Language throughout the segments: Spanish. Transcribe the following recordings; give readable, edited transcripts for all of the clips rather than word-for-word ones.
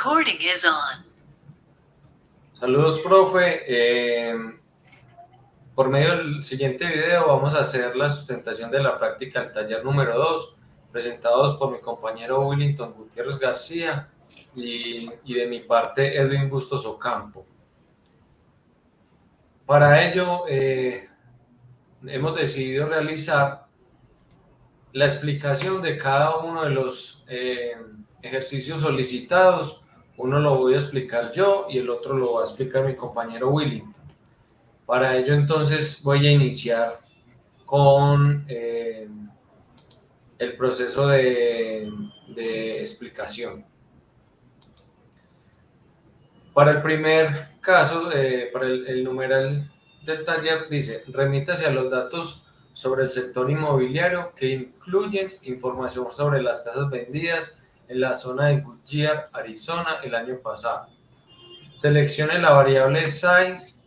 recording is on. Saludos, profe. Por medio del siguiente video vamos a hacer la sustentación de la práctica del taller número 2, presentados por mi compañero Willington Gutiérrez García y de mi parte Edwin Bustos Ocampo. Para ello hemos decidido realizar la explicación de cada uno de los ejercicios solicitados. Uno lo voy a explicar yo y el otro lo va a explicar mi compañero Willington. Para ello entonces voy a iniciar con el proceso de explicación. Para el primer caso, para el numeral del taller dice: remítase a los datos sobre el sector inmobiliario que incluyen información sobre las casas vendidas en la zona de Goodyear, Arizona, el año pasado. Seleccione la variable size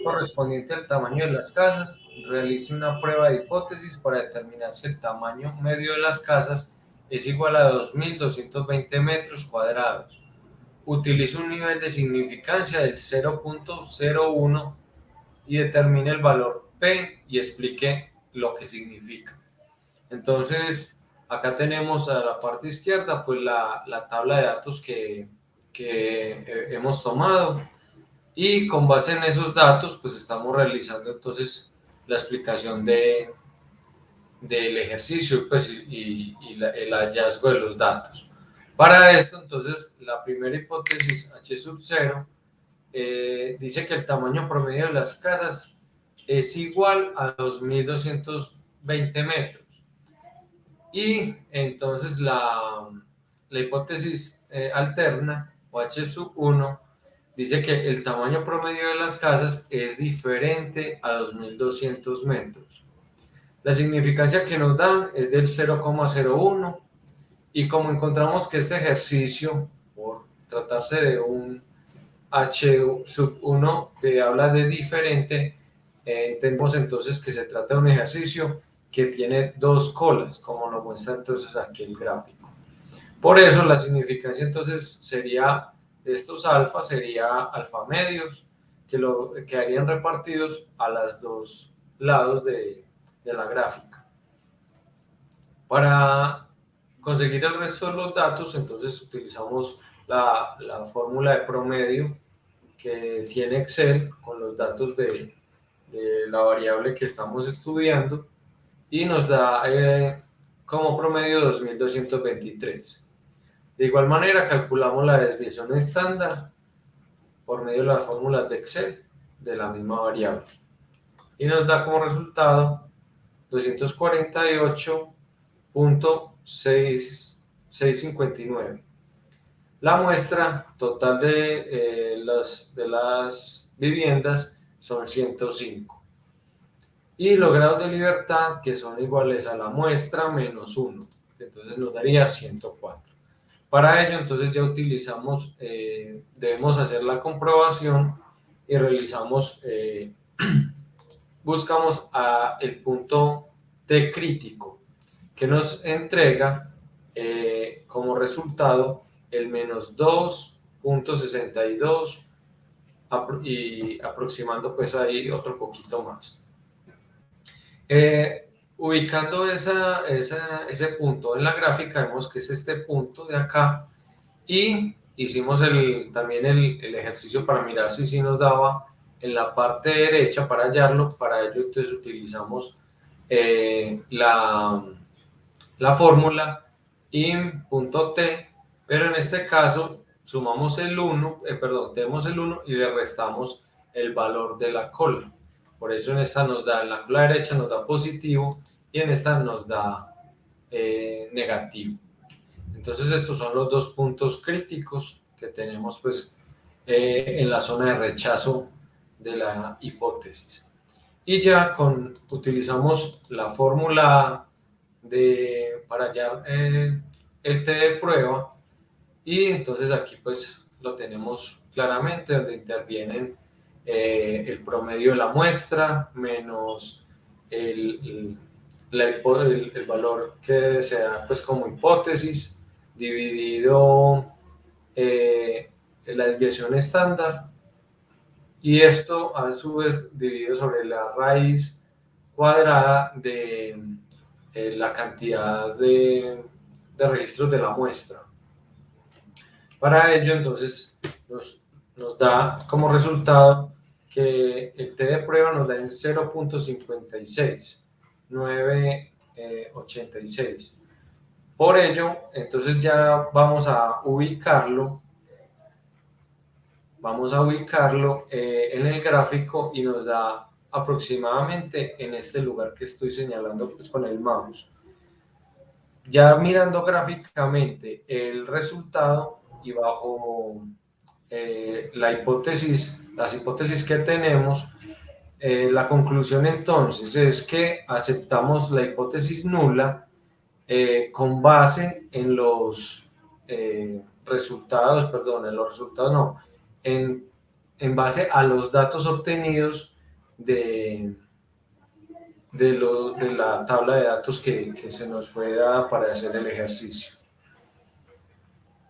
correspondiente al tamaño de las casas. Realice una prueba de hipótesis para determinar si el tamaño medio de las casas es igual a 2.220 metros cuadrados. Utilice un nivel de significancia del 0.01 y determine el valor P y explique lo que significa. Entonces, acá tenemos a la parte izquierda pues la tabla de datos que hemos tomado, y con base en esos datos pues estamos realizando entonces la explicación del ejercicio pues, y el hallazgo de los datos. Para esto entonces la primera hipótesis H sub 0 dice que el tamaño promedio de las casas es igual a 2.220 metros. Y entonces la hipótesis alterna, o H sub 1, dice que el tamaño promedio de las casas es diferente a 2.200 metros. La significancia que nos dan es del 0,01, y como encontramos que este ejercicio, por tratarse de un H sub 1 que habla de diferente, entendemos entonces que se trata de un ejercicio que tiene dos colas, como nos muestra entonces aquí el gráfico. Por eso la significancia entonces sería de estos alfa, sería alfa medios, que quedarían repartidos a los dos lados de la gráfica. Para conseguir el resto de los datos, entonces utilizamos la fórmula de promedio que tiene Excel con los datos de la variable que estamos estudiando, y nos da como promedio 2.223. De igual manera calculamos la desviación estándar por medio de las fórmulas de Excel de la misma variable, y nos da como resultado 248.659. La muestra total de las viviendas son 105. Y los grados de libertad, que son iguales a la muestra menos 1. Entonces nos daría 104. Para ello, entonces ya utilizamos, debemos hacer la comprobación y realizamos, buscamos el punto T crítico, que nos entrega como resultado el menos 2.62 y aproximando pues ahí otro poquito más. Ubicando ese punto en la gráfica, vemos que es este punto de acá, y hicimos también el ejercicio para mirar si nos daba en la parte derecha para hallarlo. Para ello entonces utilizamos la fórmula in.t, pero en este caso sumamos el 1, tenemos el 1 y le restamos el valor de la cola. Por eso en esta nos da, en la cola derecha nos da positivo y en esta nos da negativo. Entonces estos son los dos puntos críticos que tenemos pues en la zona de rechazo de la hipótesis. Y ya utilizamos la fórmula para hallar el T de prueba, y entonces aquí pues lo tenemos claramente, donde intervienen el promedio de la muestra menos el valor que se da pues como hipótesis, dividido la desviación estándar, y esto a su vez dividido sobre la raíz cuadrada de la cantidad de registros de la muestra. Para ello, entonces, nos da como resultado que el t de prueba nos da en 0.56, 986. Por ello, entonces ya vamos a ubicarlo en el gráfico, y nos da aproximadamente en este lugar que estoy señalando pues, con el mouse. Ya mirando gráficamente el resultado y bajo las hipótesis que tenemos, la conclusión entonces es que aceptamos la hipótesis nula con base en los en base a los datos obtenidos de la tabla de datos que se nos fue dada para hacer el ejercicio.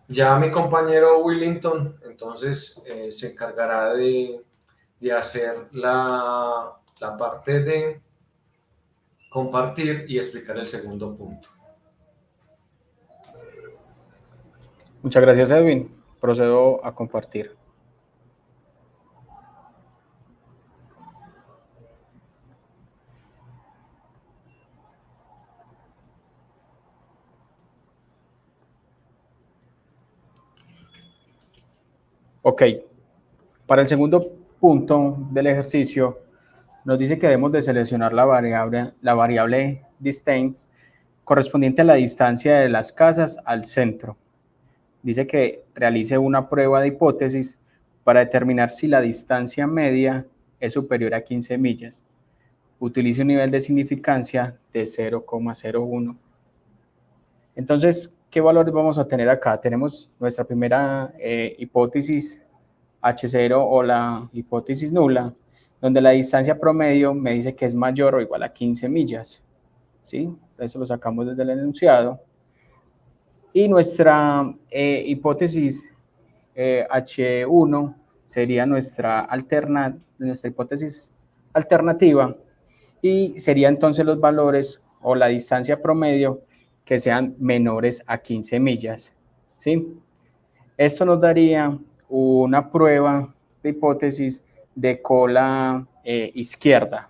Ya mi compañero Willington entonces se encargará de hacer la parte de compartir y explicar el segundo punto. Muchas gracias, Edwin. Procedo a compartir. Ok, para el segundo punto del ejercicio, nos dice que debemos de seleccionar la variable distance correspondiente a la distancia de las casas al centro. Dice que realice una prueba de hipótesis para determinar si la distancia media es superior a 15 millas. Utilice un nivel de significancia de 0,01. Entonces, ¿qué valores vamos a tener acá? Tenemos nuestra primera hipótesis H0 o la hipótesis nula, donde la distancia promedio me dice que es mayor o igual a 15 millas. ¿Sí? Eso lo sacamos desde el enunciado. Y nuestra hipótesis H1 sería nuestra hipótesis alternativa, y sería entonces los valores o la distancia promedio que sean menores a 15 millas. ¿Sí? Esto nos daría una prueba de hipótesis de cola izquierda.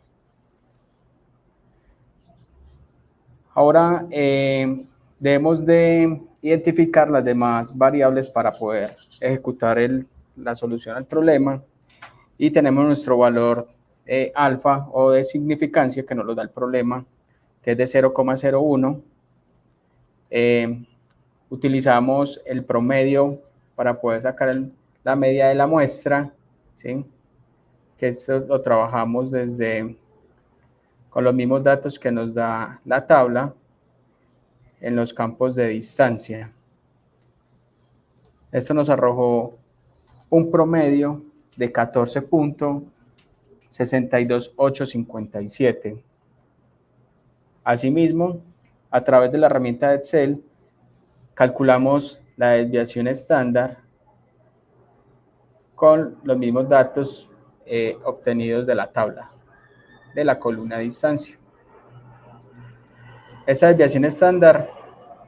Ahora debemos de identificar las demás variables para poder ejecutar la solución al problema, y tenemos nuestro valor alfa o de significancia que nos lo da el problema, que es de 0,01. Utilizamos el promedio para poder sacar la media de la muestra, ¿sí? Que esto lo trabajamos con los mismos datos que nos da la tabla en los campos de distancia. Esto nos arrojó un promedio de 14.62857. Asimismo, a través de la herramienta de Excel, calculamos la desviación estándar con los mismos datos obtenidos de la tabla de la columna de distancia. Esta desviación estándar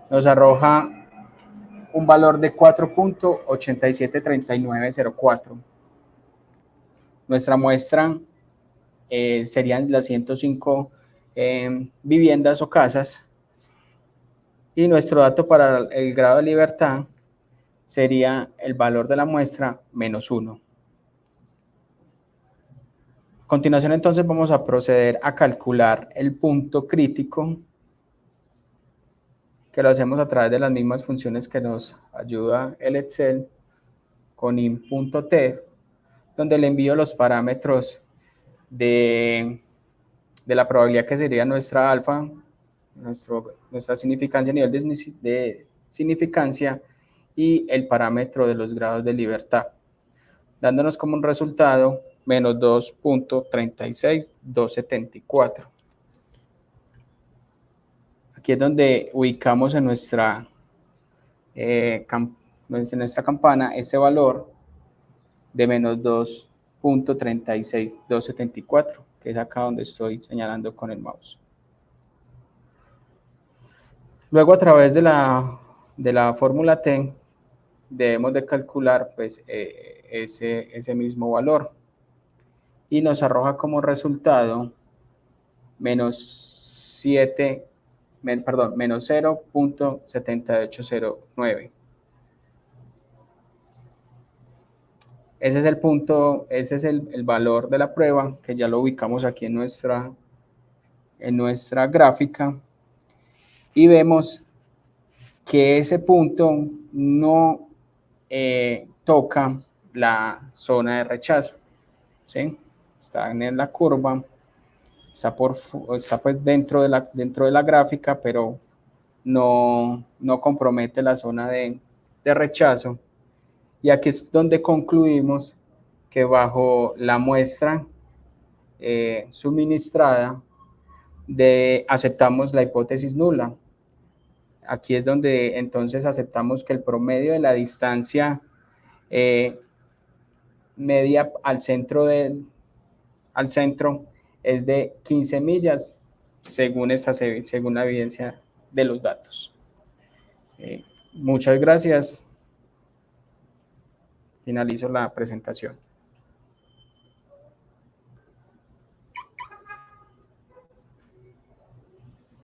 nos arroja un valor de 4.873904. Nuestra muestra serían las 105 viviendas o casas, y nuestro dato para el grado de libertad sería el valor de la muestra -1. A continuación, entonces, vamos a proceder a calcular el punto crítico, que lo hacemos a través de las mismas funciones que nos ayuda el Excel con in.tef, donde le envío los parámetros de la probabilidad, que sería nuestra alfa, nuestra significancia, nivel de significancia, y el parámetro de los grados de libertad, dándonos como un resultado menos 2.36274. Aquí es donde ubicamos en nuestra nuestra campana, este valor de menos 2.36274, que es acá donde estoy señalando con el mouse. Luego, a través de la fórmula T, debemos de calcular pues, ese mismo valor. Y nos arroja como resultado menos 0.7809. Ese es el punto, ese es el valor de la prueba, que ya lo ubicamos aquí en nuestra gráfica. Y vemos que ese punto no toca la zona de rechazo, ¿sí? Está en la curva, está pues dentro de la gráfica, pero no compromete la zona de rechazo. Y aquí es donde concluimos que bajo la muestra suministrada aceptamos la hipótesis nula. Aquí es donde entonces aceptamos que el promedio de la distancia media al centro es de 15 millas según la evidencia de los datos. Muchas gracias. Finalizo la presentación.